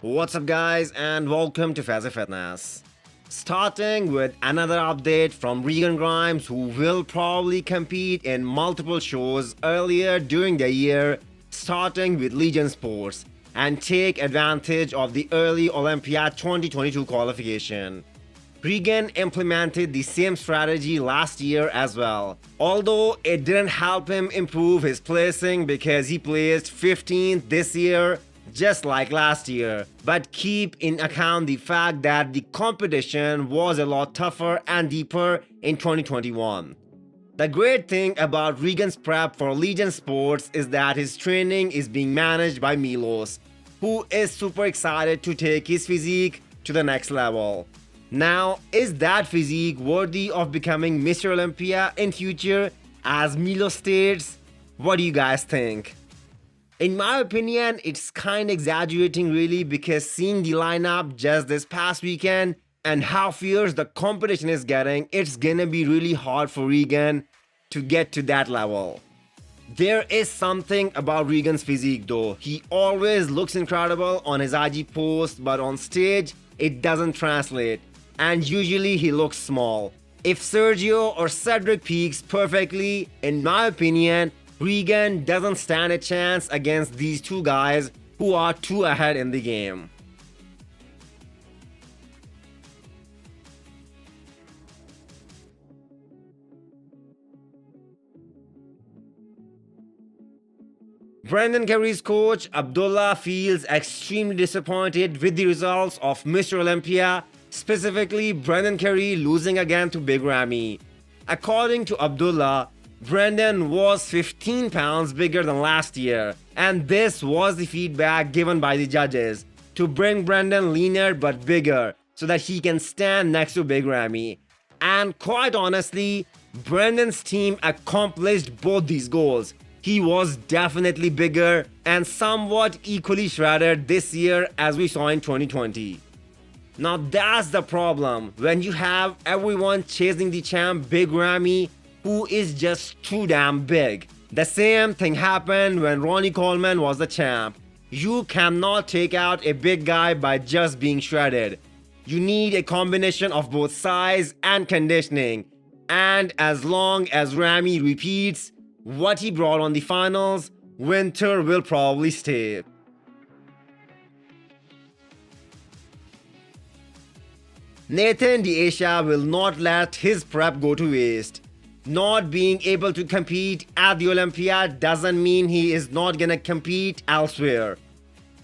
What's up guys and welcome to Fazi Fitness. Starting with another update from Regan Grimes, who will probably compete in multiple shows earlier during the year, starting with Legion Sports, and take advantage of the early Olympia 2022 qualification. Regan implemented the same strategy last year as well, although it didn't help him improve his placing because he placed 15th this year just like last year. But keep in account the fact that the competition was a lot tougher and deeper in 2021. The great thing about Regan's prep for Legion Sports is that his training is being managed by Milos, who is super excited to take his physique to the next level. Now, is that physique worthy of becoming Mr. Olympia in future, as Milos states? What do you guys think? In my opinion, it's kind of exaggerating really, because seeing the lineup just this past weekend and how fierce the competition is getting, it's gonna be really hard for Regan to get to that level. There is something about Regan's physique though. He always looks incredible on his IG post, but on stage, it doesn't translate. And usually he looks small. If Sergio or Cedric peaks perfectly, in my opinion, Regan doesn't stand a chance against these two guys who are too ahead in the game. Brendan Curry's coach Abdullah feels extremely disappointed with the results of Mr. Olympia, specifically Brendan Curry losing again to Big Ramy. According to Abdullah, Brendan was 15 pounds bigger than last year, and this was the feedback given by the judges, to bring Brendan leaner but bigger so that he can stand next to Big Ramy. And quite honestly, Brendan's team accomplished both these goals. He was definitely bigger and somewhat equally shredded this year as we saw in 2020. Now that's the problem when you have everyone chasing the champ Big Ramy, who is just too damn big. The same thing happened when Ronnie Coleman was the champ. You cannot take out a big guy by just being shredded. You need a combination of both size and conditioning. And as long as Ramy repeats what he brought on the finals, Winter will probably stay. Nathan D'Asia will not let his prep go to waste. Not being able to compete at the Olympia doesn't mean he is not gonna compete elsewhere.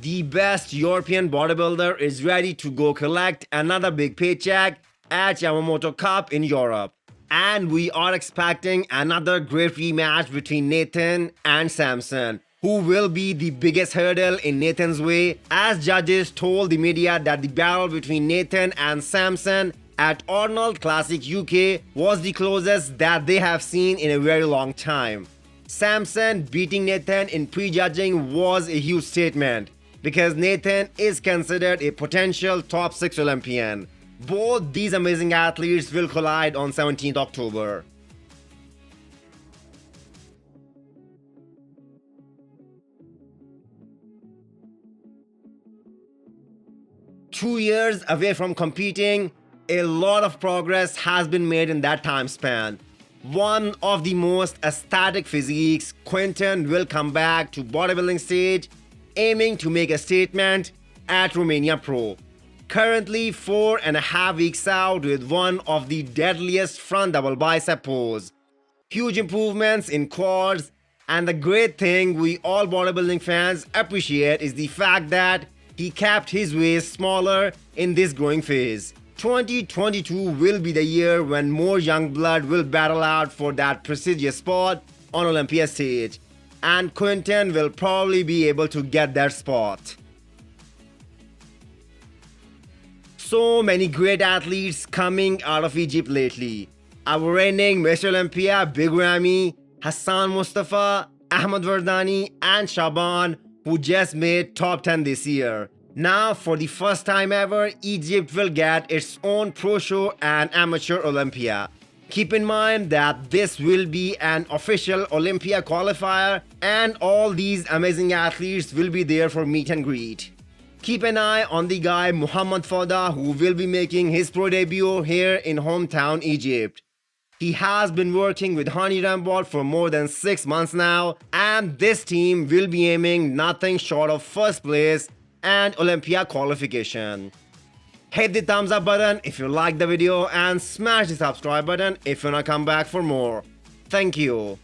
The best European bodybuilder is ready to go collect another big paycheck at Yamamoto Cup in Europe. And we are expecting another great rematch between Nathan and Samson, who will be the biggest hurdle in Nathan's way, as judges told the media that the battle between Nathan and Samson at Arnold Classic UK was the closest that they have seen in a very long time. Samson beating Nathan in prejudging was a huge statement, because Nathan is considered a potential top 6 Olympian. Both these amazing athletes will collide on 17th October. Two years away from competing, a lot of progress has been made in that time span. One of the most aesthetic physiques, Quinton will come back to bodybuilding stage, aiming to make a statement at Romania Pro. Currently 4.5 weeks out with one of the deadliest front double bicep pose. Huge improvements in quads, and the great thing we all bodybuilding fans appreciate is the fact that he kept his waist smaller in this growing phase. 2022 will be the year when more young blood will battle out for that prestigious spot on Olympia stage, and Quinton will probably be able to get that spot. So many great athletes coming out of Egypt lately. Our reigning Mr. Olympia Big Ramy, Hassan Mustafa, Ahmed Verdani and Shaban, who just made top 10 this year. Now for the first time ever, Egypt will get its own pro show and amateur Olympia. Keep in mind that this will be an official Olympia qualifier and all these amazing athletes will be there for meet and greet. Keep an eye on the guy Muhammad Fada, who will be making his pro debut here in hometown Egypt. He has been working with Hani Rambod for more than 6 months now, and this team will be aiming nothing short of first place and Olympia qualification. Hit the thumbs up button if you like the video and smash the subscribe button if you wanna come back for more. Thank you.